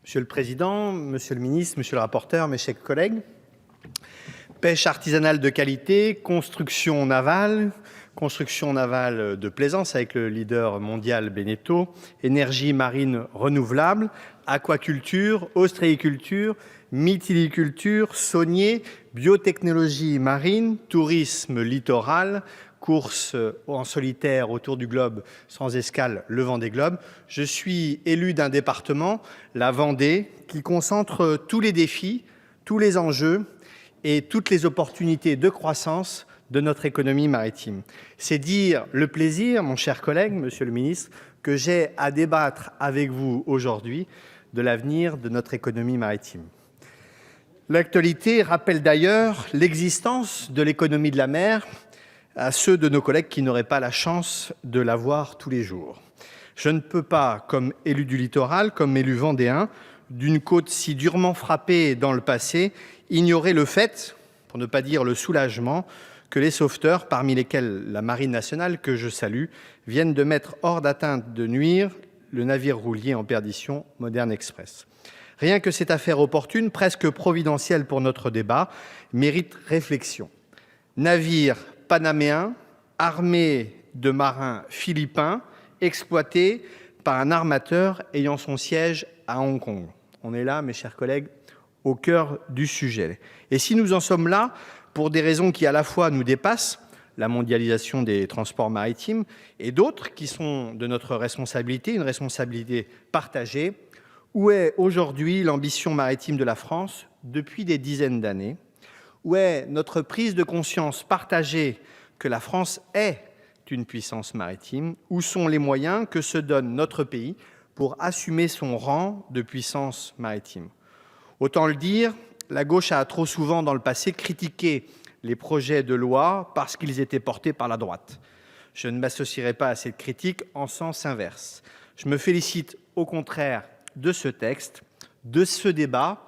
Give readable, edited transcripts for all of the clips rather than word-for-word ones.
Monsieur le Président, Monsieur le Ministre, Monsieur le rapporteur, mes chers collègues, pêche artisanale de qualité, construction navale de plaisance avec le leader mondial Beneteau, énergie marine renouvelable, aquaculture, ostréiculture, mytiliculture, saunier, biotechnologie marine, tourisme littoral, course en solitaire autour du globe sans escale, le Vendée Globe. Je suis élu d'un département, la Vendée, qui concentre tous les défis, tous les enjeux et toutes les opportunités de croissance de notre économie maritime. C'est dire le plaisir, mon cher collègue, monsieur le ministre, que j'ai à débattre avec vous aujourd'hui de l'avenir de notre économie maritime. L'actualité rappelle d'ailleurs l'existence de l'économie de la mer à ceux de nos collègues qui n'auraient pas la chance de la voir tous les jours. Je ne peux pas, comme élu du littoral, comme élu vendéen, d'une côte si durement frappée dans le passé, ignorer le fait, pour ne pas dire le soulagement, que les sauveteurs, parmi lesquels la Marine nationale, que je salue, viennent de mettre hors d'atteinte de nuire le navire roulier en perdition Modern Express. Rien que cette affaire opportune, presque providentielle pour notre débat, mérite réflexion. Navire panaméen, armé de marins philippins, exploité par un armateur ayant son siège à Hong Kong. On est là, mes chers collègues, au cœur du sujet. Et si nous en sommes là, pour des raisons qui à la fois nous dépassent, la mondialisation des transports maritimes, et d'autres qui sont de notre responsabilité, une responsabilité partagée, où est aujourd'hui l'ambition maritime de la France depuis des dizaines d'années? Où est notre prise de conscience partagée que la France est une puissance maritime? Où sont les moyens que se donne notre pays pour assumer son rang de puissance maritime? Autant le dire, la gauche a trop souvent dans le passé critiqué les projets de loi parce qu'ils étaient portés par la droite. Je ne m'associerai pas à cette critique en sens inverse. Je me félicite au contraire de ce texte, de ce débat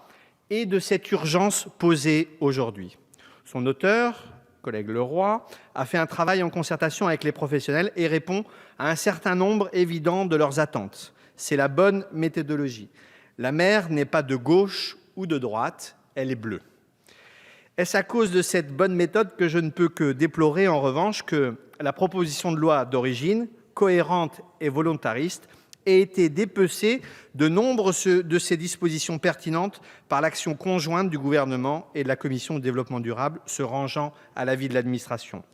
et de cette urgence posée aujourd'hui. Son auteur, collègue Leroy, a fait un travail en concertation avec les professionnels et répond à un certain nombre évident de leurs attentes. C'est la bonne méthodologie. La mer n'est pas de gauche ou de droite, elle est bleue. Est-ce à cause de cette bonne méthode que je ne peux que déplorer en revanche que la proposition de loi d'origine, cohérente et volontariste, ait été dépecée de nombre de ces dispositions pertinentes par l'action conjointe du gouvernement et de la Commission du développement durable, se rangeant à l'avis de l'administration.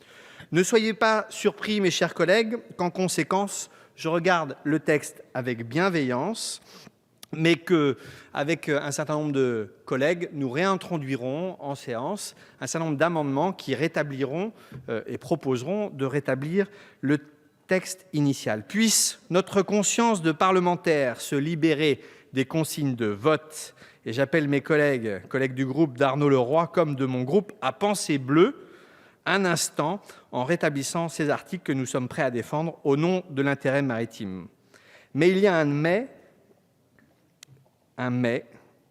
Ne soyez pas surpris, mes chers collègues, qu'en conséquence, je regarde le texte avec bienveillance, mais qu'avec un certain nombre de collègues, nous réintroduirons en séance un certain nombre d'amendements qui rétabliront et proposeront de rétablir le texte initial. Puisse notre conscience de parlementaire se libérer des consignes de vote, et j'appelle mes collègues du groupe d'Arnaud Leroy comme de mon groupe à penser bleu un instant en rétablissant ces articles que nous sommes prêts à défendre au nom de l'intérêt maritime. Mais il y a un mais.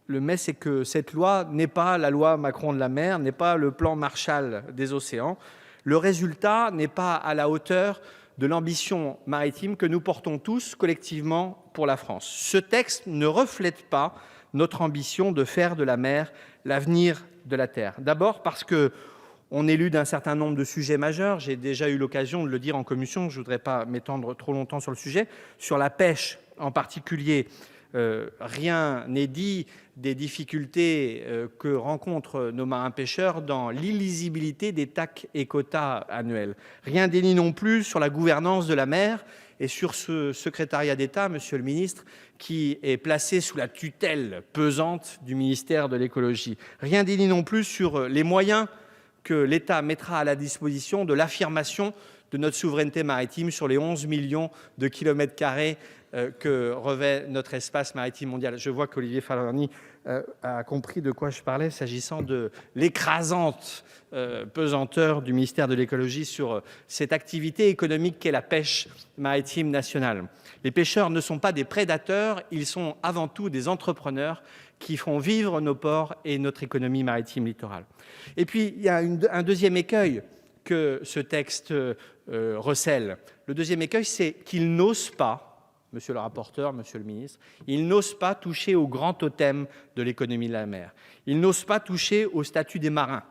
Le mais, c'est que cette loi n'est pas la loi Macron de la mer, n'est pas le plan Marshall des océans. Le résultat n'est pas à la hauteur de l'ambition maritime que nous portons tous collectivement pour la France. Ce texte ne reflète pas notre ambition de faire de la mer l'avenir de la terre. D'abord parce qu'on est élu d'un certain nombre de sujets majeurs. J'ai déjà eu l'occasion de le dire en commission, je ne voudrais pas m'étendre trop longtemps sur le sujet. Sur la pêche en particulier, rien n'est dit des difficultés que rencontrent nos marins-pêcheurs dans l'illisibilité des TAC et quotas annuels. Rien n'est dit non plus sur la gouvernance de la mer et sur ce secrétariat d'État, monsieur le ministre, qui est placé sous la tutelle pesante du ministère de l'écologie. Rien n'est dit non plus sur les moyens que l'État mettra à la disposition de l'affirmation de notre souveraineté maritime sur les 11 millions de kilomètres carrés que revêt notre espace maritime mondial. Je vois qu'Olivier Favarni a compris de quoi je parlais s'agissant de l'écrasante pesanteur du ministère de l'écologie sur cette activité économique qu'est la pêche maritime nationale. Les pêcheurs ne sont pas des prédateurs, ils sont avant tout des entrepreneurs qui font vivre nos ports et notre économie maritime littorale. Et puis, il y a un deuxième écueil que ce texte recèle. Le deuxième écueil, c'est qu'il n'ose pas monsieur le rapporteur, monsieur le ministre, il n'ose pas toucher au grand totem de l'économie de la mer. Il n'ose pas toucher au statut des marins,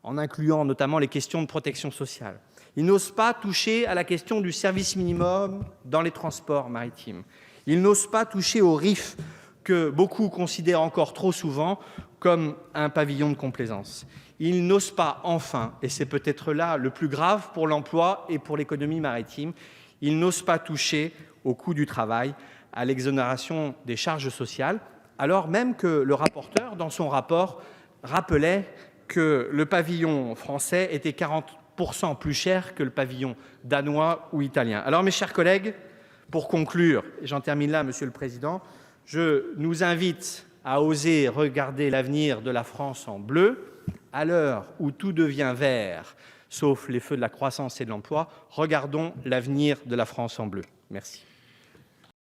en incluant notamment les questions de protection sociale. Il n'ose pas toucher à la question du service minimum dans les transports maritimes. Il n'ose pas toucher au RIF, que beaucoup considèrent encore trop souvent comme un pavillon de complaisance. Il n'ose pas, enfin, et c'est peut-être là le plus grave pour l'emploi et pour l'économie maritime, il n'ose pas toucher au coût du travail, à l'exonération des charges sociales, alors même que le rapporteur, dans son rapport, rappelait que le pavillon français était 40% plus cher que le pavillon danois ou italien. Alors, mes chers collègues, pour conclure, et j'en termine là, Monsieur le Président, je nous invite à oser regarder l'avenir de la France en bleu. À l'heure où tout devient vert, sauf les feux de la croissance et de l'emploi, regardons l'avenir de la France en bleu. Merci.